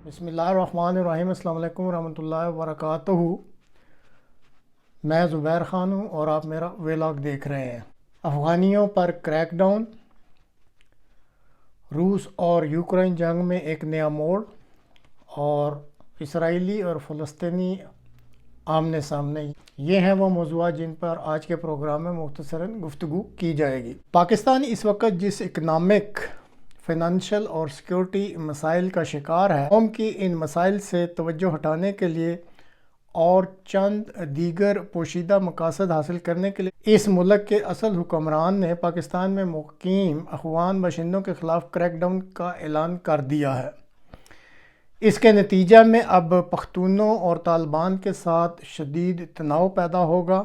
بسم اللہ الرحمن الرحیم۔ السلام علیکم ورحمۃ اللہ وبرکاتہ۔ میں زبیر خان ہوں اور آپ میرا ویلاگ دیکھ رہے ہیں۔ افغانیوں پر کریک ڈاؤن، روس اور یوکرین جنگ میں ایک نیا موڑ، اور اسرائیلی اور فلسطینی آمنے سامنے، یہ ہیں وہ موضوعات جن پر آج کے پروگرام میں مختصراً گفتگو کی جائے گی۔ پاکستان اس وقت جس اکنامک، فائنینشیل اور سیکیورٹی مسائل کا شکار ہے، قوم کی ان مسائل سے توجہ ہٹانے کے لیے اور چند دیگر پوشیدہ مقاصد حاصل کرنے کے لیے اس ملک کے اصل حکمران نے پاکستان میں مقیم افغان باشندوں کے خلاف کریک ڈاؤن کا اعلان کر دیا ہے۔ اس کے نتیجہ میں اب پختونوں اور طالبان کے ساتھ شدید تناؤ پیدا ہوگا،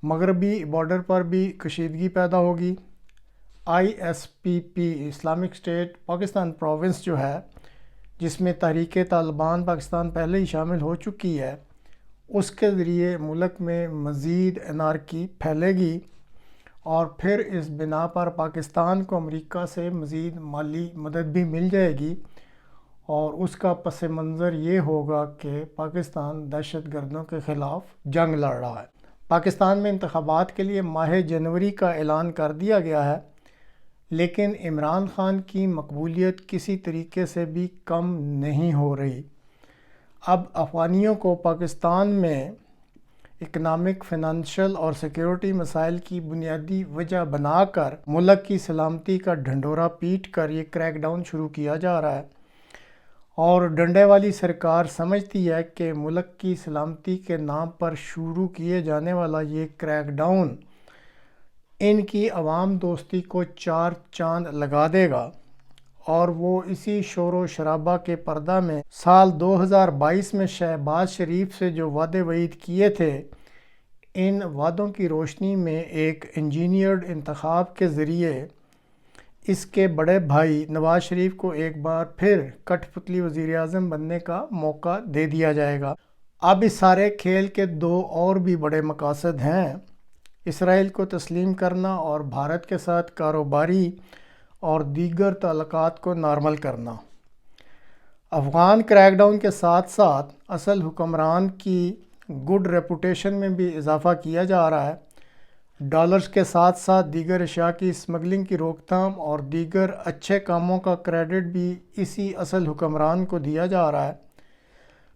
مغربی بارڈر پر بھی کشیدگی پیدا ہوگی۔ ISPP Islamic state Pakistan province جو ہے، جس میں تحریک طالبان پاکستان پہلے ہی شامل ہو چکی ہے، اس کے ذریعے ملک میں مزید انارکی پھیلے گی، اور پھر اس بنا پر پاکستان کو امریکہ سے مزید مالی مدد بھی مل جائے گی، اور اس کا پس منظر یہ ہوگا کہ پاکستان دہشت گردوں کے خلاف جنگ لڑ رہا ہے۔ پاکستان میں انتخابات کے لیے ماہ جنوری کا اعلان کر دیا گیا ہے، لیکن عمران خان کی مقبولیت کسی طریقے سے بھی کم نہیں ہو رہی۔ اب افغانیوں کو پاکستان میں اکنامک، فائنینشیل اور سیکیورٹی مسائل کی بنیادی وجہ بنا کر ملک کی سلامتی کا ڈھنڈورا پیٹ کر یہ کریک ڈاؤن شروع کیا جا رہا ہے، اور ڈنڈے والی سرکار سمجھتی ہے کہ ملک کی سلامتی کے نام پر شروع کیے جانے والا یہ کریک ڈاؤن ان کی عوام دوستی کو چار چاند لگا دے گا، اور وہ اسی شور و شرابہ کے پردہ میں سال 2022 میں شہباز شریف سے جو وعدے وعید کیے تھے، ان وعدوں کی روشنی میں ایک انجینئرڈ انتخاب کے ذریعے اس کے بڑے بھائی نواز شریف کو ایک بار پھر کٹ پتلی وزیر اعظم بننے کا موقع دے دیا جائے گا۔ اب اس سارے کھیل کے دو اور بھی بڑے مقاصد ہیں: اسرائیل کو تسلیم کرنا اور بھارت کے ساتھ کاروباری اور دیگر تعلقات کو نارمل کرنا۔ افغان کریک ڈاؤن کے ساتھ ساتھ اصل حکمران کی گڈ ریپوٹیشن میں بھی اضافہ کیا جا رہا ہے۔ ڈالرز کے ساتھ ساتھ دیگر اشیاء کی اسمگلنگ کی روک تھام اور دیگر اچھے کاموں کا کریڈٹ بھی اسی اصل حکمران کو دیا جا رہا ہے۔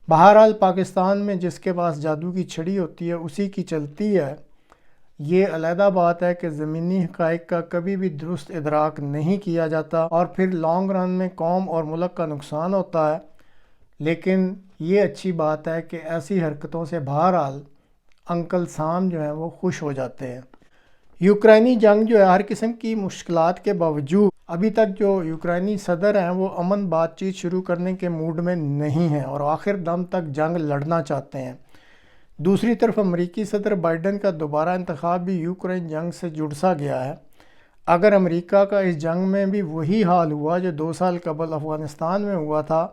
بہرحال پاکستان میں جس کے پاس جادو کی چھڑی ہوتی ہے اسی کی چلتی ہے۔ یہ علیحدہ بات ہے کہ زمینی حقائق کا کبھی بھی درست ادراک نہیں کیا جاتا، اور پھر لانگ رن میں قوم اور ملک کا نقصان ہوتا ہے۔ لیکن یہ اچھی بات ہے کہ ایسی حرکتوں سے بہرحال انکل سام جو ہیں وہ خوش ہو جاتے ہیں۔ یوکرینی جنگ جو ہے، ہر قسم کی مشکلات کے باوجود ابھی تک جو یوکرینی صدر ہیں وہ امن بات چیت شروع کرنے کے موڈ میں نہیں ہیں، اور آخر دم تک جنگ لڑنا چاہتے ہیں۔ دوسری طرف امریکی صدر بائیڈن کا دوبارہ انتخاب بھی یوکرین جنگ سے جڑ سا گیا ہے۔ اگر امریکہ کا اس جنگ میں بھی وہی حال ہوا جو 2 سال قبل افغانستان میں ہوا تھا،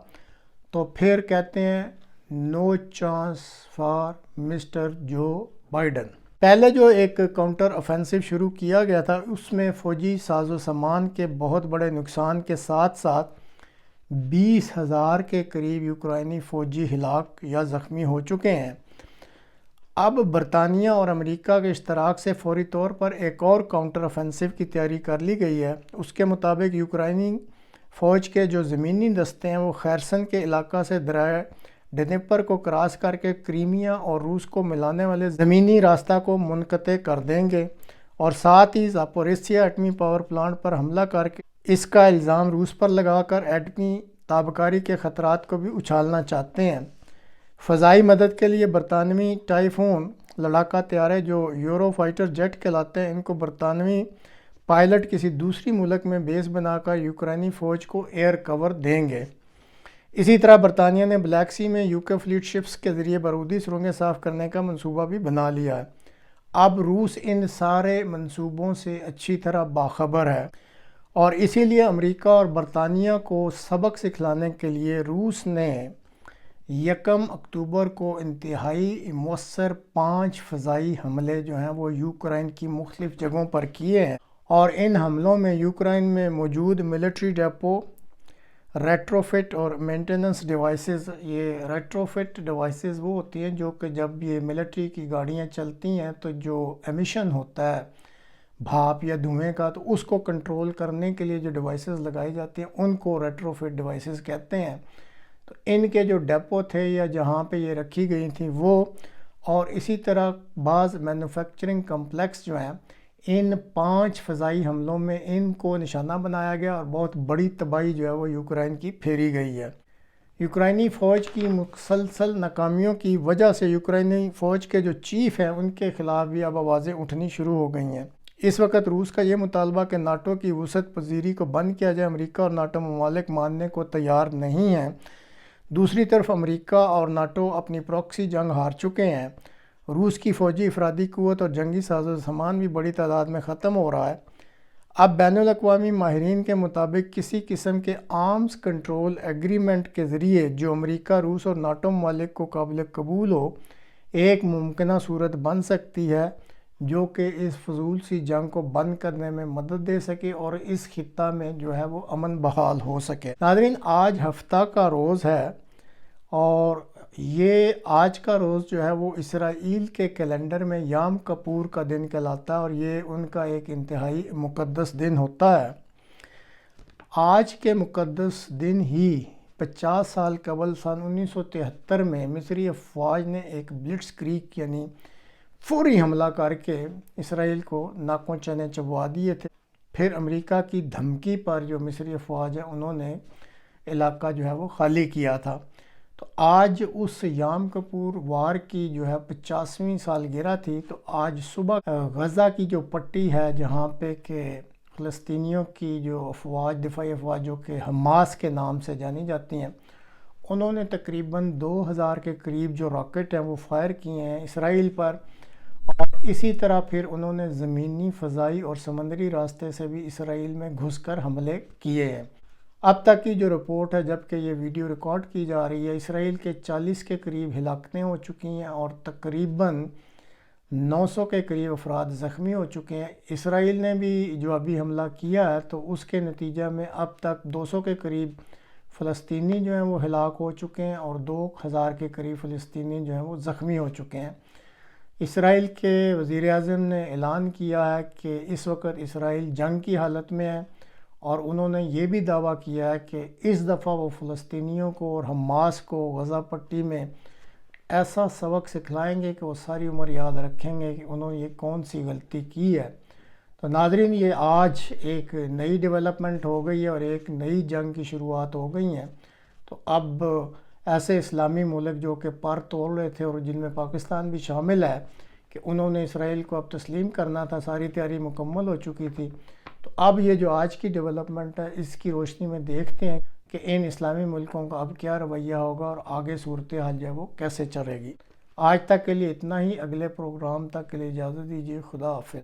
تو پھر کہتے ہیں no chance for mister Joe Biden. پہلے جو ایک کاؤنٹر آفینسو شروع کیا گیا تھا، اس میں فوجی ساز و سامان کے بہت بڑے نقصان کے ساتھ ساتھ 20,000 کے قریب یوکرینی فوجی ہلاک یا زخمی ہو چکے ہیں۔ اب برطانیہ اور امریکہ کے اشتراک سے فوری طور پر ایک اور کاؤنٹر آفینسو کی تیاری کر لی گئی ہے۔ اس کے مطابق یوکرینی فوج کے جو زمینی دستے ہیں وہ خیرسن کے علاقہ سے دریائے ڈنیپر کو کراس کر کے کریمیا اور روس کو ملانے والے زمینی راستہ کو منقطع کر دیں گے، اور ساتھ ہی زاپوریسیا ایٹمی پاور پلانٹ پر حملہ کر کے اس کا الزام روس پر لگا کر ایٹمی تابکاری کے خطرات کو بھی اچھالنا چاہتے ہیں۔ فضائی مدد کے لیے برطانوی ٹائفون لڑاکا طیارے جو یورو فائٹر جیٹ کہلاتے ہیں، ان کو برطانوی پائلٹ کسی دوسری ملک میں بیس بنا کر یوکرینی فوج کو ایئر کور دیں گے۔ اسی طرح برطانیہ نے بلیک سی میں یوکے فلیٹ شپس کے ذریعے بارودی سرنگیں صاف کرنے کا منصوبہ بھی بنا لیا ہے۔ اب روس ان سارے منصوبوں سے اچھی طرح باخبر ہے، اور اسی لیے امریکہ اور برطانیہ کو سبق سکھلانے کے لیے روس نے 1 اکتوبر کو انتہائی مؤثر 5 فضائی حملے جو ہیں وہ یوکرین کی مختلف جگہوں پر کیے ہیں، اور ان حملوں میں یوکرین میں موجود ملٹری ڈیپو، ریٹروفٹ اور مینٹیننس ڈیوائسز، یہ ریٹروفٹ ڈیوائسز وہ ہوتی ہیں جو کہ جب یہ ملٹری کی گاڑیاں چلتی ہیں تو جو ایمیشن ہوتا ہے بھاپ یا دھوئیں کا، تو اس کو کنٹرول کرنے کے لیے جو ڈیوائسز لگائی جاتی ہیں ان کو ریٹروفٹ ڈیوائسز کہتے ہیں۔ تو ان کے جو ڈیپو تھے یا جہاں پہ یہ رکھی گئی تھیں وہ، اور اسی طرح بعض مینوفیکچرنگ کمپلیکس جو ہیں، ان 5 فضائی حملوں میں ان کو نشانہ بنایا گیا اور بہت بڑی تباہی جو ہے وہ یوکرائن کی پھیری گئی ہے۔ یوکرائنی فوج کی مسلسل ناکامیوں کی وجہ سے یوکرائنی فوج کے جو چیف ہیں ان کے خلاف بھی اب آوازیں اٹھنی شروع ہو گئی ہیں۔ اس وقت روس کا یہ مطالبہ کہ ناٹو کی وسعت پذیری کو بند کیا جائے، امریکہ اور ناٹو ممالک ماننے کو تیار نہیں ہیں۔ دوسری طرف امریکہ اور ناٹو اپنی پراکسی جنگ ہار چکے ہیں۔ روس کی فوجی افرادی قوت اور جنگی ساز و سامان بھی بڑی تعداد میں ختم ہو رہا ہے۔ اب بین الاقوامی ماہرین کے مطابق کسی قسم کے آرمز کنٹرول ایگریمنٹ کے ذریعے جو امریکہ، روس اور ناٹو ممالک کو قابل قبول ہو، ایک ممکنہ صورت بن سکتی ہے جو کہ اس فضول سی جنگ کو بند کرنے میں مدد دے سکے اور اس خطہ میں جو ہے وہ امن بحال ہو سکے۔ ناظرین، آج ہفتہ کا روز ہے اور یہ آج کا روز جو ہے وہ اسرائیل کے کیلنڈر میں یام کپور کا دن کہلاتا ہے اور یہ ان کا ایک انتہائی مقدس دن ہوتا ہے۔ آج کے مقدس دن ہی 50 سال قبل سن 1973 میں مصری افواج نے ایک بلٹس کریگ یعنی فوری حملہ کر کے اسرائیل کو ناکوں چنے چبوا دیے تھے۔ پھر امریکہ کی دھمکی پر جو مصری افواج ہیں انہوں نے علاقہ جو ہے وہ خالی کیا تھا۔ تو آج اس یام کپور وار کی جو ہے 50ویں سالگرہ تھی۔ تو آج صبح غزہ کی جو پٹی ہے جہاں پہ کہ فلسطینیوں کی جو افواج، دفاعی افواج جو کہ حماس کے نام سے جانی جاتی ہیں، انہوں نے تقریباً 2000 کے قریب جو راکٹ ہیں وہ فائر کیے ہیں اسرائیل پر، اور اسی طرح پھر انہوں نے زمینی، فضائی اور سمندری راستے سے بھی اسرائیل میں گھس کر حملے کیے ہیں۔ اب تک کی جو رپورٹ ہے جب کہ یہ ویڈیو ریکارڈ کی جا رہی ہے، اسرائیل کے 40 کے قریب ہلاکتیں ہو چکی ہیں اور تقریباً 900 کے قریب افراد زخمی ہو چکے ہیں۔ اسرائیل نے بھی جو ابھی حملہ کیا ہے تو اس کے نتیجہ میں اب تک 200 کے قریب فلسطینی جو ہیں وہ ہلاک ہو چکے ہیں اور 2000 کے قریب فلسطینی جو ہیں وہ زخمی ہو چکے ہیں۔ اسرائیل کے وزیر اعظم نے اعلان کیا ہے کہ اس وقت اسرائیل جنگ کی حالت میں ہے اور انہوں نے یہ بھی دعویٰ کیا ہے کہ اس دفعہ وہ فلسطینیوں کو اور حماس کو غزہ پٹی میں ایسا سبق سکھلائیں گے کہ وہ ساری عمر یاد رکھیں گے کہ انہوں نے یہ کون سی غلطی کی ہے۔ تو ناظرین، یہ آج ایک نئی ڈیولپمنٹ ہو گئی ہے اور ایک نئی جنگ کی شروعات ہو گئی ہیں۔ تو اب ایسے اسلامی ملک جو کہ پر توڑ رہے تھے اور جن میں پاکستان بھی شامل ہے کہ انہوں نے اسرائیل کو اب تسلیم کرنا تھا، ساری تیاری مکمل ہو چکی تھی۔ تو اب یہ جو آج کی ڈیولپمنٹ ہے اس کی روشنی میں دیکھتے ہیں کہ ان اسلامی ملکوں کا اب کیا رویہ ہوگا اور آگے صورتحال جو ہے وہ کیسے چلے گی۔ آج تک کے لیے اتنا ہی، اگلے پروگرام تک کے لیے اجازت دیجیے، خدا حافظ۔